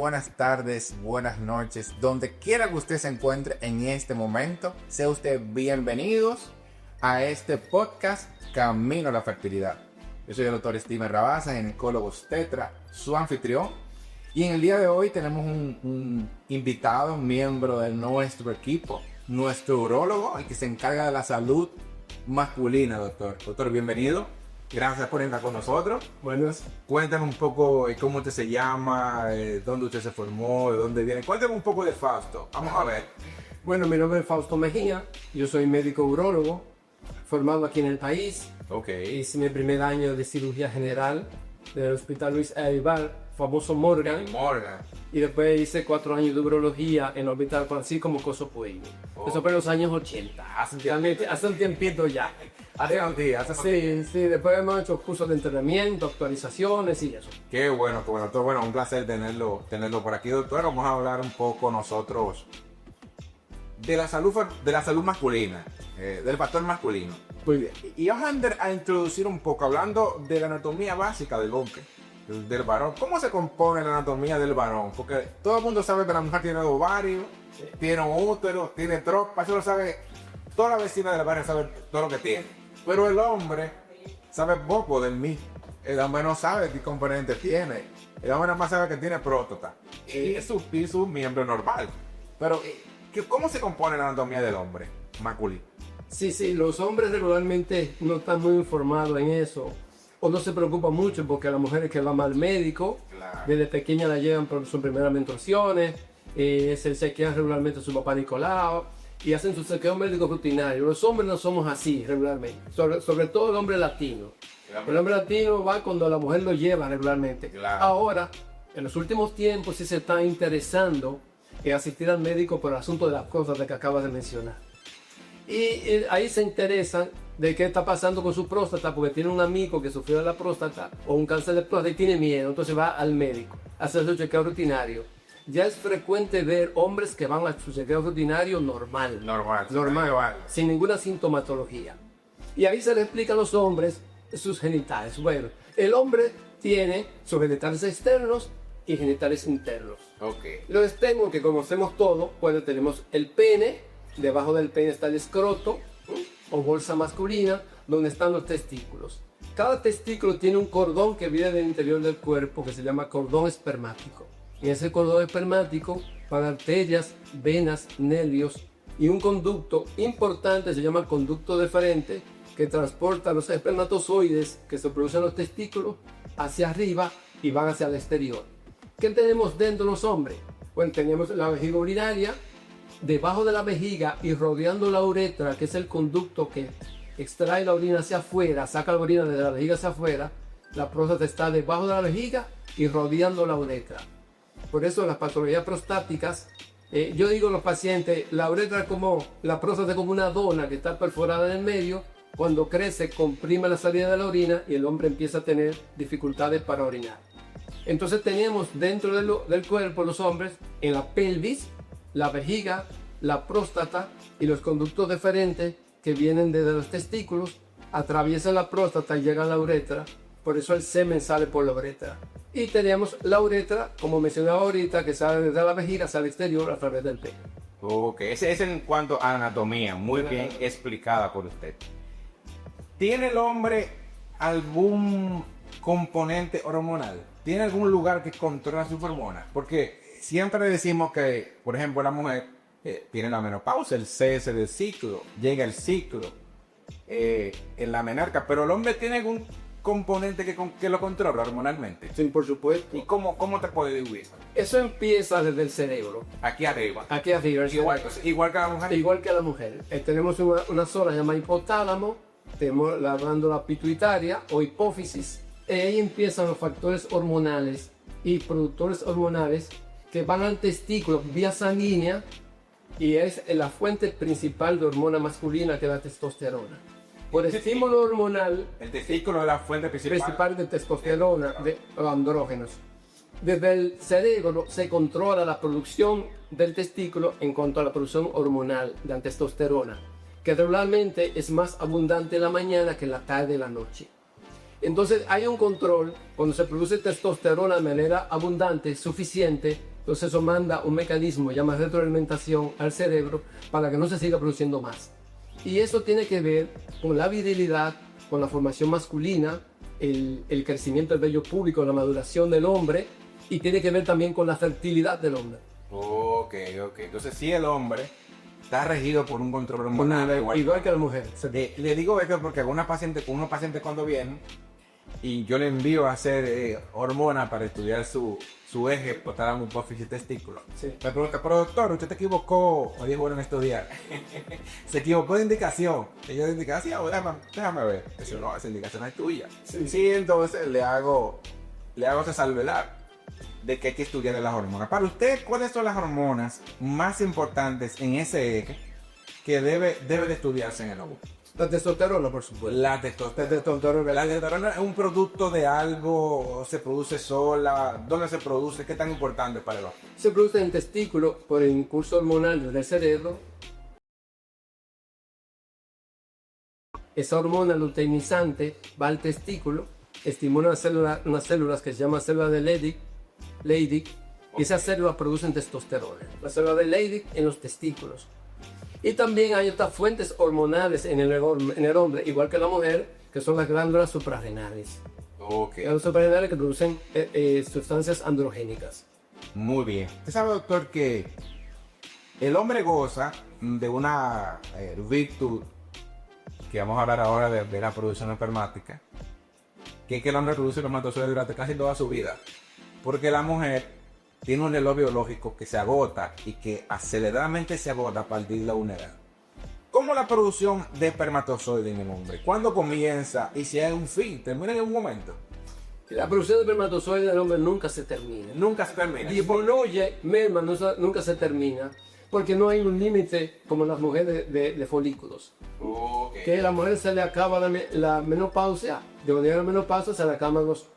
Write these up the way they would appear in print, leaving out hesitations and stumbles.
buenas tardes, buenas noches, donde quiera que usted se encuentre en este momento, sea usted bienvenidos a este podcast Camino a la Fertilidad. Yo soy el doctor Steven Rabasa, ginecólogo obstetra, su anfitrión, y en el día de hoy tenemos un invitado, un miembro de nuestro equipo, nuestro urólogo, el que se encarga de la salud masculina, doctor. Doctor, bienvenido. Gracias por estar con nosotros. Buenas. Cuéntame un poco cómo usted se llama, dónde usted se formó, de dónde viene. Cuéntame un poco de Fausto. Vamos a ver. Bueno, mi nombre es Fausto Mejía. Yo soy médico urólogo, formado aquí en el país. Ok. Hice mi primer año de cirugía general del Hospital Luis Aibar, famoso Morgan. Morgan. Y después hice 4 años de urología en el Hospital Francisco Mocoso Puello. Oh. Eso fue en los años 80. Hace un tiempito ya. Sí, después hemos hecho cursos de entrenamiento, actualizaciones y eso. Qué bueno, doctor. Bueno, un placer tenerlo por aquí, doctor. Vamos a hablar un poco nosotros de la salud masculina, del factor masculino. Muy bien. Y vamos a introducir un poco, hablando de la anatomía básica del hombre, del varón. ¿Cómo se compone la anatomía del varón? Porque todo el mundo sabe que la mujer tiene ovarios, tiene un útero, tiene trompa, eso lo sabe, toda la vecina del barrio sabe todo lo que tiene. Pero el hombre sabe poco del mismo. El hombre no sabe qué componente tiene. El hombre nada más sabe que tiene próstata y su miembro normal. Pero, ¿cómo se compone la anatomía del hombre masculino? Sí, los hombres regularmente no están muy informados en eso, o no se preocupan mucho porque a las mujeres que van al médico, Claro. desde pequeña la llevan por sus primeras menstruaciones, se chequean regularmente a su papá Nicolau y hacen su chequeo médico rutinario. Los hombres no somos así regularmente, sobre todo el hombre latino. El hombre latino va cuando la mujer lo lleva regularmente. Claro. Ahora, en los últimos tiempos sí se está interesando en asistir al médico por el asunto de las cosas que acabas de mencionar. Y ahí se interesan de qué está pasando con su próstata, porque tiene un amigo que sufrió de la próstata o un cáncer de próstata y tiene miedo, entonces va al médico a hacer su chequeo rutinario. Ya es frecuente ver hombres que van a su chequeo rutinario normal, sin ninguna sintomatología. Y ahí se le explica a los hombres sus genitales. Bueno, el hombre tiene sus genitales externos y genitales internos. Ok. Los externos, que conocemos todos, pues tenemos el pene, debajo del pene está el escroto o bolsa masculina, donde están los testículos. Cada testículo tiene un cordón que viene del interior del cuerpo que se llama cordón espermático. En ese cordón espermático van arterias, venas, nervios y un conducto importante se llama conducto deferente que transporta los espermatozoides que se producen en los testículos hacia arriba y van hacia el exterior. ¿Qué tenemos dentro de los hombres? Bueno, tenemos la vejiga urinaria, debajo de la vejiga y rodeando la uretra, que es el conducto que extrae la orina hacia afuera, saca la orina de la vejiga hacia afuera. La próstata está debajo de la vejiga y rodeando la uretra. Por eso las patologías prostáticas, yo digo a los pacientes, la uretra como la próstata como una dona que está perforada en el medio. Cuando crece, comprime la salida de la orina y el hombre empieza a tener dificultades para orinar. Entonces tenemos dentro del cuerpo los hombres, en la pelvis, la vejiga, la próstata y los conductos deferentes que vienen desde los testículos, atraviesan la próstata y llegan a la uretra. Por eso el semen sale por la uretra. Y tenemos la uretra, como mencionaba ahorita, que sale desde la vejiga, sale al exterior a través del pene. Ok, ese es en cuanto a anatomía, muy bien explicada por usted. ¿Tiene el hombre algún componente hormonal? ¿Tiene algún lugar que controla sus hormonas? Porque siempre decimos que, por ejemplo, la mujer tiene la menopausia, el cese del ciclo, llega el ciclo en la menarca, pero el hombre tiene algún componente que lo controla hormonalmente. Sí, por supuesto. ¿Y cómo te puede dividir? Eso empieza desde el cerebro. Aquí arriba. Aquí arriba. Igual que la mujer. Igual que la mujer. Tenemos una zona llamada hipotálamo, tenemos la glándula pituitaria o hipófisis. Ahí empiezan los factores hormonales y productores hormonales que van al testículo vía sanguínea y es la fuente principal de hormona masculina que es la testosterona. Por estímulo hormonal, el testículo es la fuente principal de testosterona, de andrógenos. Desde el cerebro se controla la producción del testículo en cuanto a la producción hormonal de testosterona, que regularmente es más abundante en la mañana que en la tarde y la noche. Entonces hay un control, cuando se produce testosterona de manera abundante, suficiente, Entonces eso manda un mecanismo llamado retroalimentación al cerebro para que no se siga produciendo más. Y eso tiene que ver con la virilidad, con la formación masculina, el crecimiento del vello púbico, la maduración del hombre, y tiene que ver también con la fertilidad del hombre. Ok. Entonces, si el hombre está regido por un control hormonal, Igual que la mujer. Le digo esto porque unos pacientes cuando vienen y yo le envío a hacer hormonas para estudiar su eje, hipotálamo, hipófisis y testículo. Sí. Me pregunta, pero doctor, usted te equivocó, o dijo, bueno, en estudiar. Se equivocó de indicación. Y yo de indicación, déjame ver. Eso no, esa indicación es tuya. Sí, entonces le hago ese salvelar de que hay que estudiar las hormonas. Para usted, ¿cuáles son las hormonas más importantes en ese eje que debe de estudiarse en el óvulo? La testosterona, por supuesto. La testosterona. La testosterona es un producto de algo, se produce sola, ¿dónde se produce? ¿Qué tan importante para el hombre? Se produce en el testículo por el impulso hormonal del cerebro. Esa hormona luteinizante va al testículo, estimula unas células que se llaman células de Leydig, y esas células producen testosterona. La célula de Leydig en los testículos. Y también hay otras fuentes hormonales en el hombre, igual que la mujer, que son las glándulas suprarrenales. Glándulas suprarrenales que producen sustancias androgénicas. Muy bien. Usted sabe, doctor, que el hombre goza de una virtud, que vamos a hablar ahora de la producción espermática, que es que el hombre produce espermatozoides durante casi toda su vida. Porque la mujer tiene un reloj biológico que se agota y que aceleradamente se agota a partir de una edad. ¿Cómo la producción de espermatozoides en el hombre? ¿Cuándo comienza? Y si hay un fin, ¿termina en algún momento? La producción de espermatozoides del hombre nunca se termina. Nunca se termina. Disminuye, merma, nunca se termina. Porque no hay un límite como en las mujeres de folículos. Que a la mujer se le acaba la menopausia. De manera la menopausia se le acaban los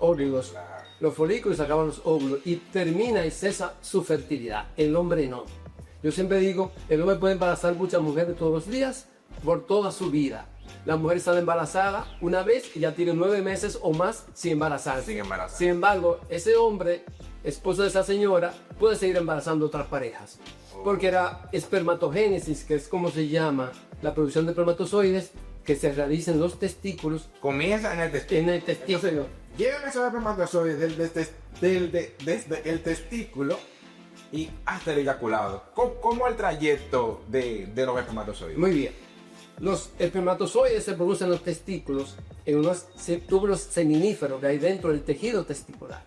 óvulos. Los folículos acaban los óvulos y termina y cesa su fertilidad. El hombre no. Yo siempre digo, el hombre puede embarazar muchas mujeres todos los días por toda su vida. La mujer sale embarazada una vez y ya tiene 9 meses o más sin embarazarse. Sin embargo, ese hombre, esposo de esa señora, puede seguir embarazando otras parejas. Porque era espermatogénesis, que es como se llama la producción de espermatozoides, que se realiza en los testículos. Comienza en el testículo. En el testículo. Llegan esos espermatozoides desde el testículo y hasta el eyaculado. ¿Cómo es el trayecto de los espermatozoides? Muy bien. Los espermatozoides se producen en los testículos en unos túbulos seminíferos que hay dentro del tejido testicular.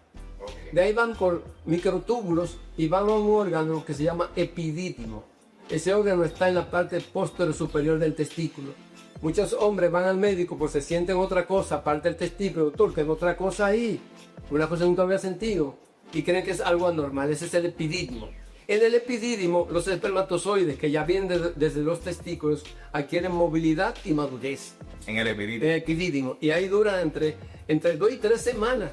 De ahí van por microtúbulos y van a un órgano que se llama epidídimo. Ese órgano está en la parte posterior superior del testículo. Muchos hombres van al médico porque se sienten otra cosa aparte del testículo. Doctor, que hay otra cosa ahí, una cosa que nunca había sentido, y creen que es algo anormal. Ese es el epidídimo. En el epidídimo, los espermatozoides que ya vienen desde los testículos adquieren movilidad y madurez. En el epidídimo. En el epidídimo. Y ahí duran entre 2 y 3 semanas.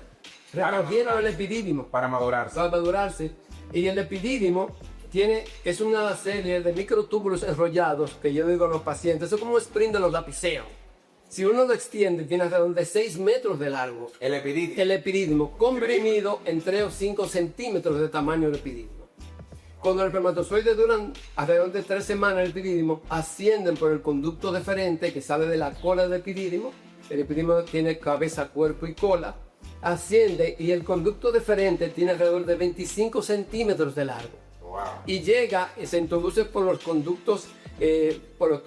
Recorrieron el epidídimo. Para madurarse. Para madurarse. Y el epidídimo es una serie de microtúbulos enrollados que yo digo a los pacientes, eso es como un sprint de los lapiceros. Si uno lo extiende, tiene alrededor de 6 metros de largo. El epidídimo. El epidídimo, comprimido en 3 o 5 centímetros de tamaño del epidídimo. Cuando los espermatozoides duran alrededor de 3 semanas, el epidídimo ascienden por el conducto deferente que sale de la cola del epidídimo. El epidídimo tiene cabeza, cuerpo y cola. Asciende y el conducto deferente tiene alrededor de 25 centímetros de largo. Wow. Y llega y se introduce por los conductos, por los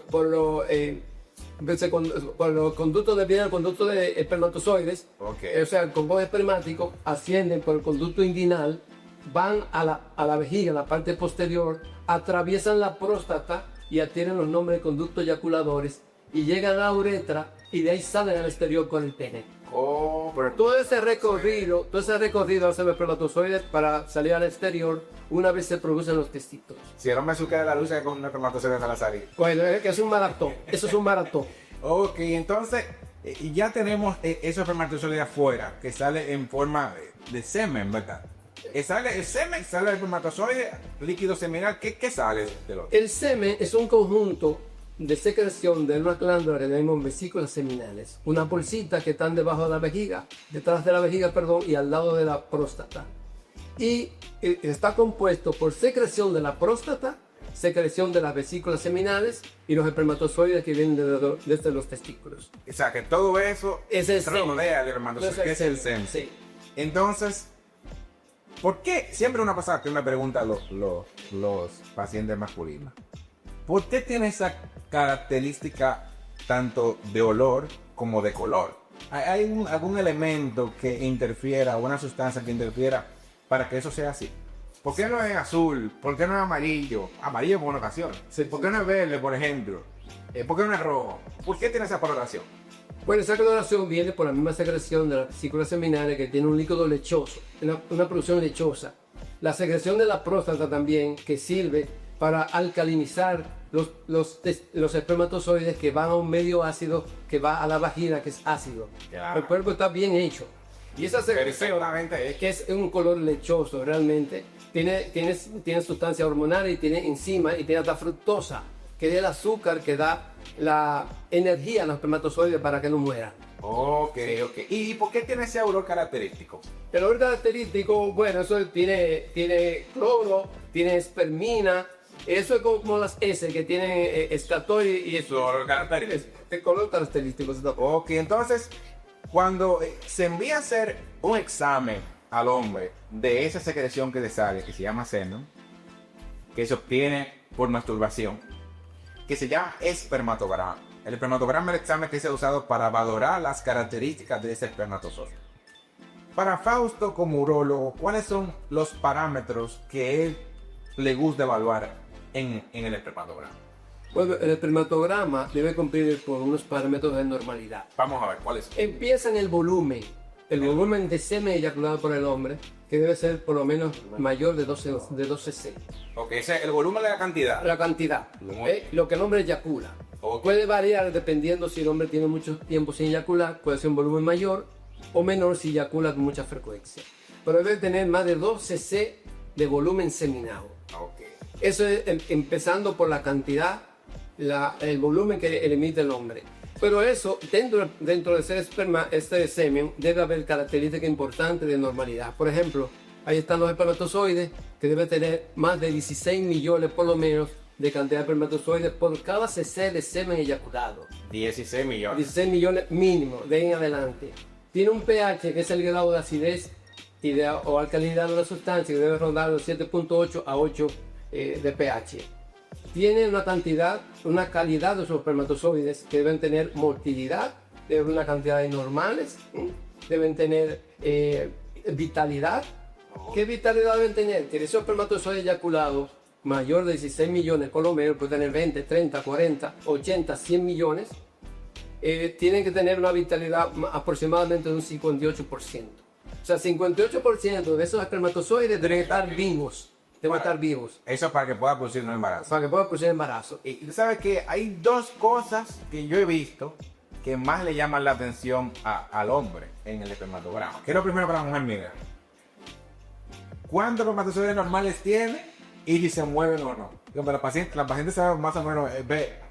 conductos de piel, el conducto de espermatozoides, o sea, el combo espermático, ascienden por el conducto inguinal, van a la vejiga, la parte posterior, atraviesan la próstata y adquieren los nombres de conductos eyaculadores y llegan a la uretra y de ahí salen al exterior con el pene. Todo ese recorrido hace los espermatozoides para salir al exterior una vez se producen los testículos. Si el hombre suca de la luz, se con un espermatozoide a la salir. Bueno, es que es un maratón. Eso es un maratón. Ok, entonces, y ya tenemos esos espermatozoides afuera, que sale en forma de semen, ¿verdad? Sale el semen, sale el espermatozoide, líquido seminal, ¿qué sale del otro? El semen es un conjunto de secreción de una glándula que le llamamos vesículas seminales, una bolsita que están debajo de la vejiga, detrás de la vejiga, perdón, y al lado de la próstata. y está compuesto por secreción de la próstata, secreción de las vesículas seminales y los espermatozoides que vienen desde los testículos. O sea, que todo eso Es el semen. rodea al espermatozoide, que es el semen. Sí. Entonces, ¿por qué? Siempre una pasada que me preguntan los pacientes masculinos. ¿Por qué tiene esa característica tanto de olor como de color? ¿Hay algún elemento que interfiera o una sustancia que interfiera para que eso sea así? ¿Por qué no es azul? ¿Por qué no es amarillo? Amarillo por una ocasión. Sí. ¿Por qué no es verde, por ejemplo? ¿Por qué no es rojo? ¿Por qué tiene esa coloración? Bueno, esa coloración viene por la misma secreción de las vesículas seminales que tiene un líquido lechoso, una producción lechosa. La secreción de la próstata también, que sirve para alcalinizar los espermatozoides que van a un medio ácido que va a la vagina, que es ácido. Claro. El cuerpo está bien hecho. Y esa secreción, Perfectamente. que es un color lechoso realmente, tiene sustancia hormonal y tiene enzima y tiene hasta fructosa, que es el azúcar que da la energía a los espermatozoides para que no mueran. Ok. ¿Y por qué tiene ese olor característico? El olor característico, bueno, eso tiene cloro, tiene espermina, eso es como las S que tienen escator y eso. Olor característico. El color característico. Ok, entonces, cuando se envía a hacer un examen al hombre de esa secreción que le sale, que se llama semen, que se obtiene por masturbación, que se llama espermatograma. El espermatograma es el examen que se ha usado para valorar las características de ese espermatozoide. Para Fausto, como urólogo, ¿cuáles son los parámetros que él le gusta evaluar en el espermatograma? Bueno, el espermatograma debe cumplir por unos parámetros de normalidad. Vamos a ver cuáles son. Empieza en el volumen de semen eyaculado por el hombre, que debe ser por lo menos mayor de 12 cc. Ok, ese es el volumen de la cantidad. La cantidad, lo que el hombre eyacula. Ok. Puede variar dependiendo si el hombre tiene mucho tiempo sin eyacular, puede ser un volumen mayor o menor si eyacula con mucha frecuencia. Pero debe tener más de 2 cc de volumen seminal. Ok. Eso es empezando por la cantidad, el volumen que emite el hombre. Pero eso, dentro de ese esperma, este semen, debe haber características importantes de normalidad. Por ejemplo, ahí están los espermatozoides, que debe tener más de 16 millones por lo menos de cantidad de espermatozoides por cada cc de semen eyaculado. 16 millones. 16 millones mínimo, de ahí en adelante. Tiene un pH, que es el grado de acidez o alcalinidad de la sustancia, que debe rondar los 7.8 a 8 de pH. Tiene una calidad de sus espermatozoides que deben tener motilidad, deben tener una cantidad de normales, deben tener vitalidad. ¿Qué vitalidad deben tener? Que esos espermatozoides eyaculados mayor de 16 millones, por lo menos, puede tener 20, 30, 40, 80, 100 millones, tienen que tener una vitalidad aproximadamente de un 58%. O sea, 58% de esos espermatozoides deben estar vivos. Deben estar vivos. Eso es para que pueda producir un embarazo. Para que pueda producir embarazo. Y tú sabes que hay dos cosas que yo he visto que más le llaman la atención al hombre en el espermatograma. ¿Qué es lo primero para la mujer? Mira, ¿cuántos espermatozoides normales tiene y si se mueven o no? La paciente sabe más o menos,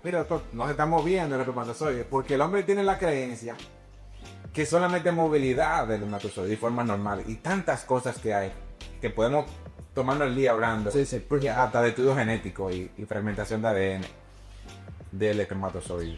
mira doctor, no se está moviendo el espermatozoide, porque el hombre tiene la creencia que solamente movilidad del espermatozoide de forma normal y tantas cosas que hay que podemos tomarnos el día hablando, Sí, porque hasta de estudio genético y fragmentación de ADN del espermatozoide.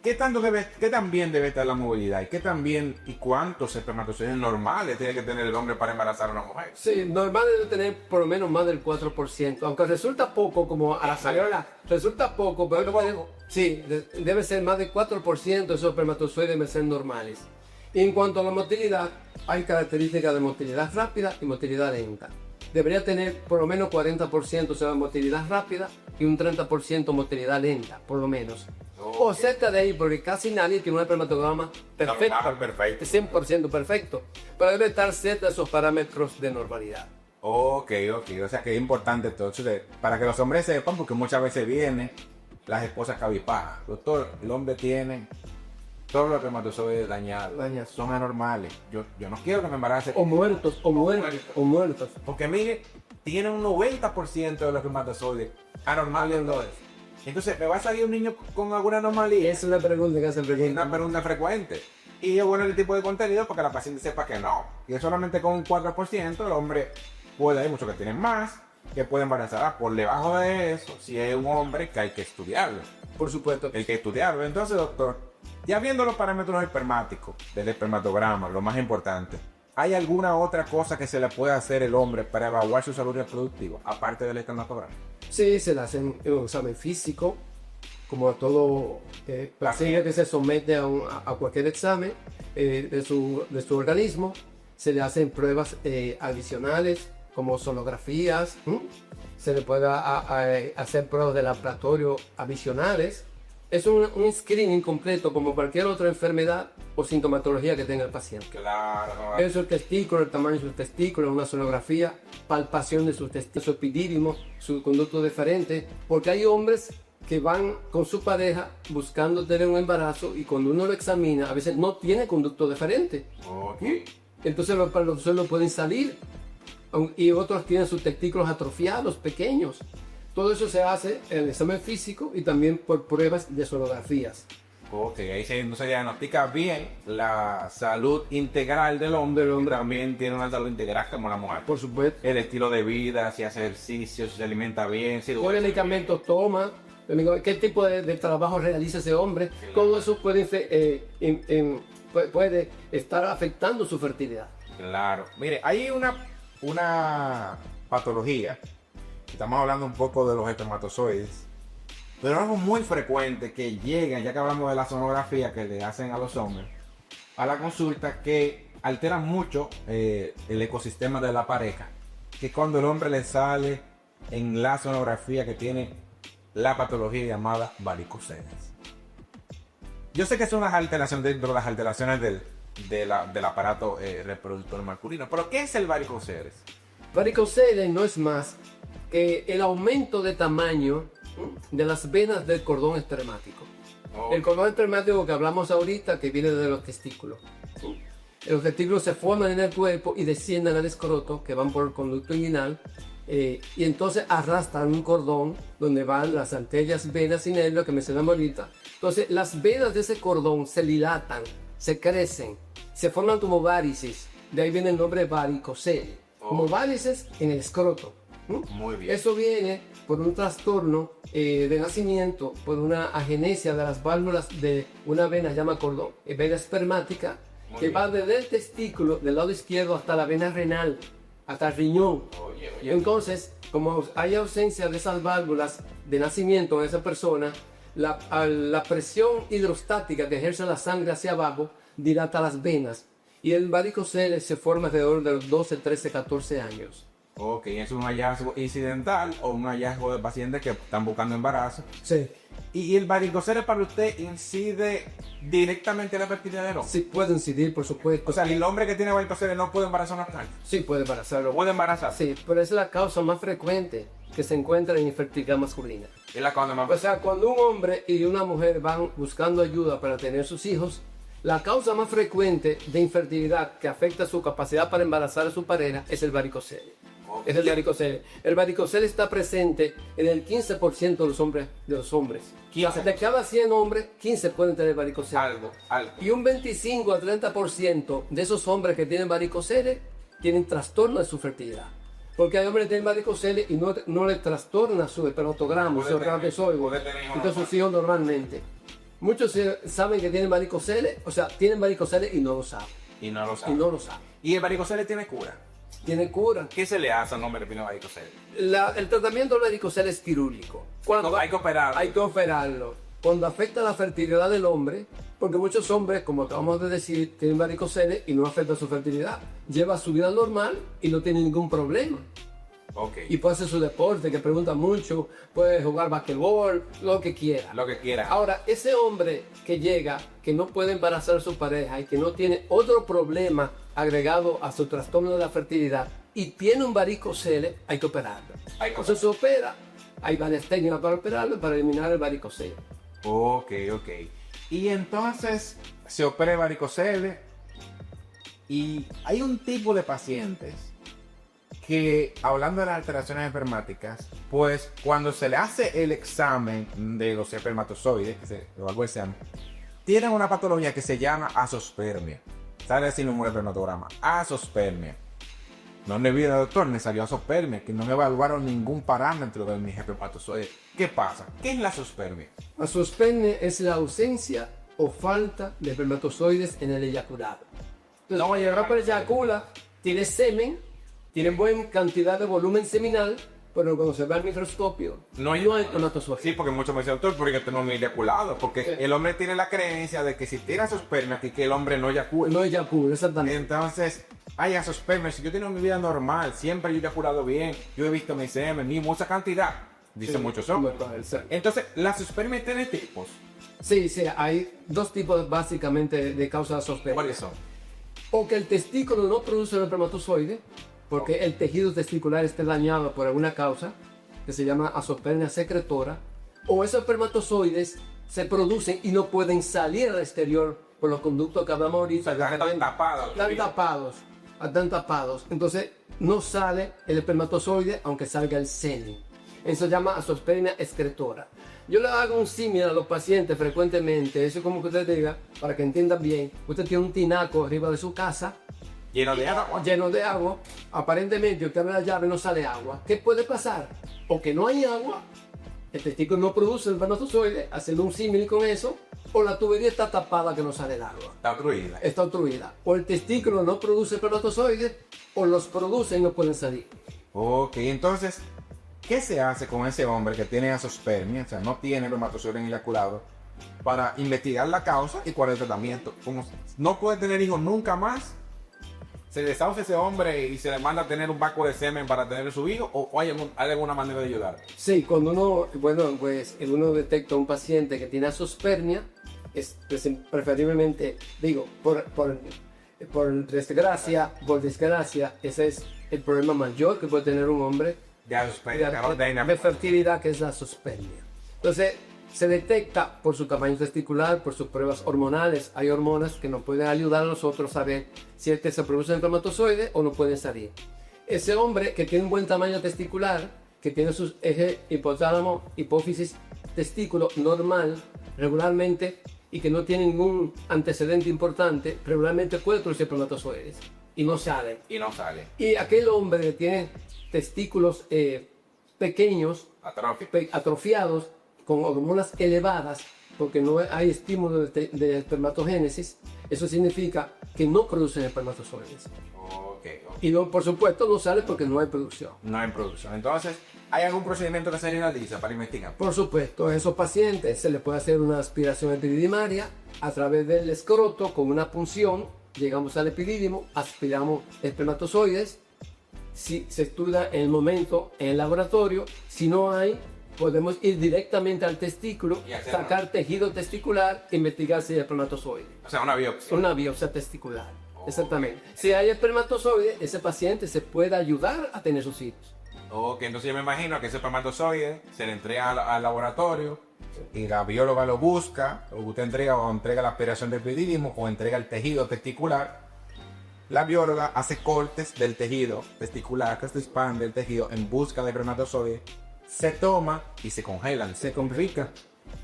¿Qué tan bien debe estar la movilidad? ¿Y y cuántos espermatozoides normales tiene que tener el hombre para embarazar a una mujer? Sí, normal debe tener por lo menos más del 4%, aunque resulta poco, como a la saliola, resulta poco, pero sí, debe ser más del 4% de esos espermatozoides deben ser normales. Y en cuanto a la motilidad, hay características de motilidad rápida y motilidad lenta. Debería tener por lo menos 40% sea motilidad rápida y un 30% motilidad lenta, por lo menos. O cerca de ahí, porque casi nadie tiene un espermatograma perfecto, Normal, perfecto. 100% perfecto, pero debe estar cerca de esos parámetros de normalidad. Ok, o sea que es importante entonces para que los hombres sepan, porque muchas veces vienen las esposas cabizbajas. Doctor, el hombre tiene todos los espermatozoides dañados, son anormales. Yo no quiero que me embarace. O muertos. Porque mire, tiene un 90% de los espermatozoides anormales. Entonces, ¿me va a salir un niño con alguna anomalía? Esa es una pregunta que hacen Es una pregunta frecuente. Y es bueno el tipo de contenido porque la paciente sepa que no. Que solamente con un 4% el hombre puede, hay muchos que tienen más, que pueden embarazar. Por debajo de eso, si es un hombre que hay que estudiarlo. Por supuesto. Hay que estudiarlo. Entonces, doctor, ya viendo los parámetros espermáticos, del espermatograma, lo más importante, ¿hay alguna otra cosa que se le puede hacer el hombre para evaluar su salud reproductiva, aparte del espermatograma? Sí, se le hacen un examen físico, como a todo paciente que se somete a cualquier examen de su organismo. Se le hacen pruebas adicionales, como sonografías. Se le puede hacer pruebas de laboratorio adicionales. Es un screening completo, como cualquier otra enfermedad o sintomatología que tenga el paciente. Claro. Es el testículo, el tamaño de sus testículos, una sonografía, palpación de sus testículos, su epidídimo, su conducto deferente, porque hay hombres que van con su pareja buscando tener un embarazo y cuando uno lo examina, a veces no tiene conducto deferente. Ok. Entonces los suelos pueden salir y otros tienen sus testículos atrofiados, pequeños. Todo eso se hace en el examen físico y también por pruebas de sonografías. Ok, ahí se diagnostica bien la salud integral del hombre. El hombre también tiene una salud integral como la mujer. Por supuesto. El estilo de vida, si hace ejercicio, si se alimenta bien, si ¿Qué duerme medicamentos toma? ¿Qué tipo de trabajo realiza ese hombre? Claro. Todo eso puede estar afectando su fertilidad. bien. Claro. Mire, hay una patología. Estamos hablando un poco de los espermatozoides. Pero algo muy frecuente que llegan, ya que hablamos de la sonografía que le hacen a los hombres, a la consulta, que alteran mucho el ecosistema de la pareja. Que cuando el hombre le sale en la sonografía que tiene la patología llamada varicoceles. Yo sé que son las alteraciones dentro de las alteraciones del aparato reproductor masculino, pero ¿qué es el varicoceles? Varicoceles no es más que el aumento de tamaño de las venas del cordón espermático. Oh. El cordón espermático que hablamos ahorita, que viene de los testículos. Los testículos se forman en el cuerpo y descienden al escroto, que van por el conducto inguinal, y entonces arrastran un cordón donde van las arterias, venas y nervios que mencionamos ahorita. Entonces las venas de ese cordón se dilatan, se crecen, se forman como varices. De ahí viene el nombre varicocele, como varices en el escroto. Muy bien. Eso viene por un trastorno de nacimiento, por una agenesia de las válvulas de una vena llamada cordón, vena espermática, que va desde el testículo del lado izquierdo hasta la vena renal, hasta el riñón. Y entonces, como hay ausencia de esas válvulas de nacimiento en esa persona, la presión hidrostática que ejerce la sangre hacia abajo dilata las venas. Y el varicocele se forma alrededor de los 12, 13, 14 años. Ok, es un hallazgo incidental o un hallazgo de pacientes que están buscando embarazo. Sí. ¿Y el varicocele para usted incide directamente en la fertilidad del hombre? Sí, puede incidir, por supuesto. O sea, el hombre que tiene varicocele no puede embarazar a una mujer. Sí, puede embarazarlo. Puede embarazar. Sí, pero es la causa más frecuente que se encuentra en infertilidad masculina. Es la causa más. O sea, cuando un hombre y una mujer van buscando ayuda para tener sus hijos, la causa más frecuente de infertilidad que afecta su capacidad para embarazar a su pareja es el varicocele. Es el varicocele. El varicocele está presente en el 15% de los hombres. O sea, de cada 100 hombres, 15 pueden tener varicocele. Algo. Y un 25 a 30% de esos hombres que tienen varicocele tienen trastorno de su fertilidad. Porque hay hombres que tienen varicocele y no le trastorna su espermatograma, su espermatozoide. Entonces sus hijos normalmente. Muchos saben que tienen varicocele, o sea, tienen varicocele y no lo saben. Y no lo sabe. Y no lo saben. ¿Y el varicocele tiene cura? Tiene cura. ¿Qué se le hace a un hombre que tiene varicocele? El tratamiento del varicocele es quirúrgico. No, hay que operarlo. Hay que operarlo. Cuando afecta la fertilidad del hombre, porque muchos hombres, como acabamos de decir, tienen varicocele y no afecta su fertilidad. Lleva su vida normal y no tiene ningún problema. Okay. Y puede hacer su deporte, que pregunta mucho, puede jugar basquetbol, lo que quiera. Lo que quiera. Ahora, ese hombre que llega, que no puede embarazar a su pareja y que no tiene otro problema agregado a su trastorno de la fertilidad y tiene un varicocele, hay que operarlo. Entonces se opera, hay varias técnicas para operarlo, para eliminar el varicocele. Ok. Y entonces se opera el varicocele y hay un tipo de pacientes que, hablando de las alteraciones espermáticas, pues cuando se le hace el examen de los espermatozoides, que se evalúa el examen, tienen una patología que se llama azospermia. Sale así el número de espermatograma. Azospermia. No le vi al doctor, me salió azospermia, que no me evaluaron ningún parámetro de mis espermatozoides. ¿Qué pasa? ¿Qué es la azospermia? Azospermia es la ausencia o falta de espermatozoides en el eyaculado. Entonces, cuando el hombre eyacula, tiene semen, tiene buena cantidad de volumen seminal, pero cuando se ve al microscopio, No hay espermatozoides. Sí, porque muchos me dicen, doctor, porque yo no me eyaculado. Porque Sí. el hombre tiene la creencia de que si tiene azospermia, que el hombre no eyacula. No eyacula, exactamente. Entonces, hay azospermia. Si yo tengo mi vida normal, siempre yo he eyaculado bien, yo he visto mi semen, ni mucha cantidad, dicen muchos hombres. Entonces, la azospermia tiene tipos. Sí, hay dos tipos básicamente de causas de azospermia. ¿Cuáles son? O que el testículo no produce el espermatozoide, porque el tejido testicular esté dañado por alguna causa, que se llama azospermia secretora, o esos espermatozoides se producen y no pueden salir al exterior por los conductos que hablamos ahorita. Están tapados. Están tapados. Entonces no sale el espermatozoide aunque salga el semen. Eso se llama azospermia excretora. Yo le hago un símil a los pacientes frecuentemente. Eso es como que usted diga, para que entiendan bien, usted tiene un tinaco arriba de su casa, Lleno de agua. lleno de agua, aparentemente usted abre la llave y no sale agua. ¿Qué puede pasar? O que no hay agua, el testículo no produce el espermatozoide, haciendo un símil con eso, o la tubería está tapada que no sale el agua, Está obstruida. está obstruida. O el testículo no produce espermatozoides, o los produce y no pueden salir. Ok, entonces, ¿qué se hace con ese hombre que tiene azospermia, o sea, no tiene espermatozoide eyaculado, para investigar la causa y cuál es el tratamiento? Como no puede tener hijos nunca más, ¿se desahucia ese hombre y se le manda a tener un banco de semen para tener su hijo? ¿O hay alguna manera de ayudar? Sí, cuando uno detecta un paciente que tiene azospermia, preferiblemente, por desgracia, ese es el problema mayor que puede tener un hombre De azospermia, de fertilidad, que es la azospermia. Entonces, se detecta por su tamaño testicular, por sus pruebas hormonales. Hay hormonas que nos pueden ayudar a nosotros a ver si es que se produce el espermatozoide o no puede salir. Ese hombre que tiene un buen tamaño testicular, que tiene sus ejes hipotálamo, hipófisis, testículo normal, regularmente, y que no tiene ningún antecedente importante, regularmente puede producir espermatozoides y no salen. Y no sale. Y aquel hombre que tiene testículos pequeños, atrofiados, con hormonas elevadas, porque no hay estímulo de espermatogénesis, eso significa que no producen espermatozoides. Ok. Y no, por supuesto no sale porque no hay producción. No hay producción. Entonces, ¿hay algún procedimiento que se realiza para investigar? Por supuesto, a esos pacientes se les puede hacer una aspiración epididimaria a través del escroto con una punción. Llegamos al epidídimo, aspiramos espermatozoides. Si se estudia en el momento en el laboratorio, si no hay, podemos ir directamente al testículo, sacar tejido testicular e investigar si hay espermatozoide. O sea, una biopsia. Una biopsia testicular, exactamente. Si hay espermatozoide, ese paciente se puede ayudar a tener sus hijos. Ok, entonces yo me imagino que ese espermatozoide se le entrega al laboratorio y la bióloga lo busca, o usted entrega la aspiración del epidídimo o entrega el tejido testicular. La bióloga hace cortes del tejido testicular, que se expande el tejido en busca de espermatozoides, se toma y se congelan, se confisca.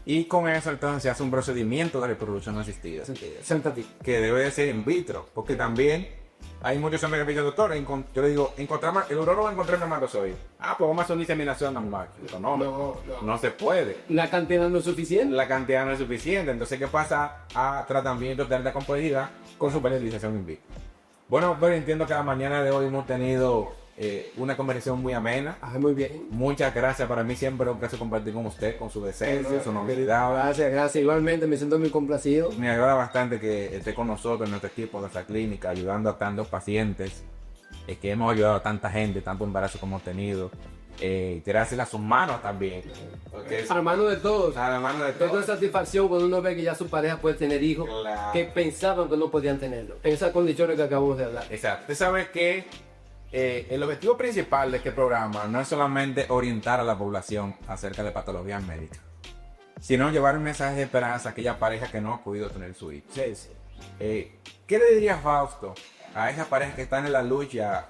Y con eso entonces se hace un procedimiento de reproducción asistida, que debe de ser in vitro, porque también hay muchos hombres que me dicen, doctor, yo le digo, el urólogo encontró un espermatozoide. Pues vamos a hacer una inseminación normal. Digo, no se puede. ¿La cantidad no es suficiente? La cantidad no es suficiente. Entonces, ¿qué pasa? A tratamientos de alta complejidad con su fertilización in vitro. Bueno, pero entiendo que la mañana de hoy hemos tenido una conversación muy amena. Muy bien. Muchas gracias. Para mí siempre es un placer compartir con usted, con su decencia, su novedad. Gracias. Igualmente me siento muy complacido. Me agrada bastante que esté con nosotros en nuestro equipo de nuestra clínica, ayudando a tantos pacientes, que hemos ayudado a tanta gente, tanto embarazo como hemos tenido. Tirarse a sus manos también. A la mano de todos. A la mano de toda todos. satisfacción cuando uno ve que ya su pareja puede tener hijos Claro. que pensaban que no podían tenerlo. En esas condiciones que acabamos de hablar. Exacto. Usted sabe que el objetivo principal de este programa no es solamente orientar a la población acerca de patologías médicas, sino llevar un mensaje de esperanza a aquella pareja que no ha podido tener su hijo. ¿Qué le diría Fausto a esa pareja que está en la lucha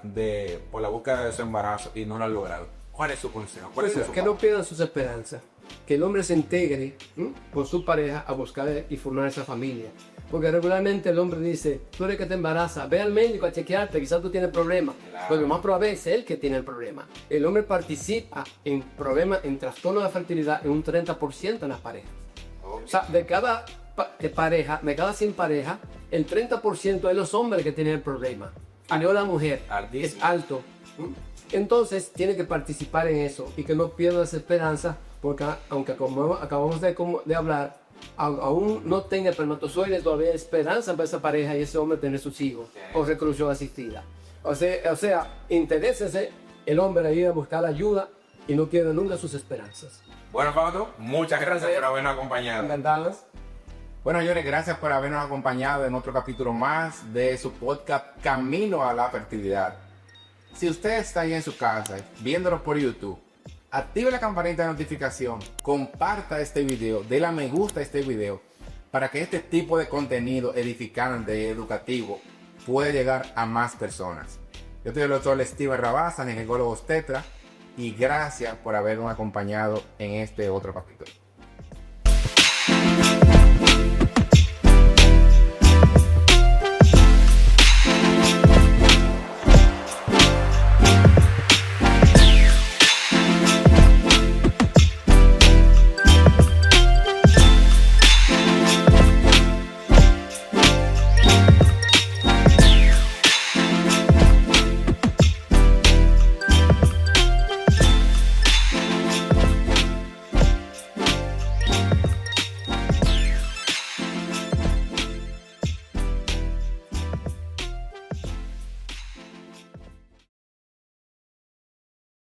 por la búsqueda de su embarazo y no lo ha logrado? ¿Cuál es su consejo? ¿Cuál es su Que no pierdan sus esperanzas. que el hombre se integre con su pareja a buscar y formar esa familia. Porque regularmente el hombre dice, tú eres que te embarazas, ve al médico a chequearte, quizás tú tienes problemas. Claro. Pero lo más probable es él que tiene el problema. El hombre participa en problemas, en trastornos de fertilidad en un 30% en las parejas. O sea, de cada pareja, de cada 100 parejas, el 30% es los hombres que tienen el problema. Y no la mujer. Altísimo. Es alto. Entonces tiene que participar en eso y que no pierda esa esperanza, porque aunque como acabamos de hablar, aún no tenga espermatozoides, todavía hay esperanza para esa pareja y ese hombre tener sus hijos o reclusión asistida. O sea, interésese el hombre a ir a buscar ayuda y no pierda nunca sus esperanzas. Bueno, Fausto, muchas gracias por habernos acompañado. Encantados. Bueno, señores, gracias por habernos acompañado en otro capítulo más de su podcast Camino a la Fertilidad. Si usted está ahí en su casa viéndonos por YouTube, active la campanita de notificación, comparta este video, déle a me gusta a este video para que este tipo de contenido edificante y educativo pueda llegar a más personas. Yo soy el doctor Steven Rabasa, ginecólogo obstetra, y gracias por habernos acompañado en este otro capítulo.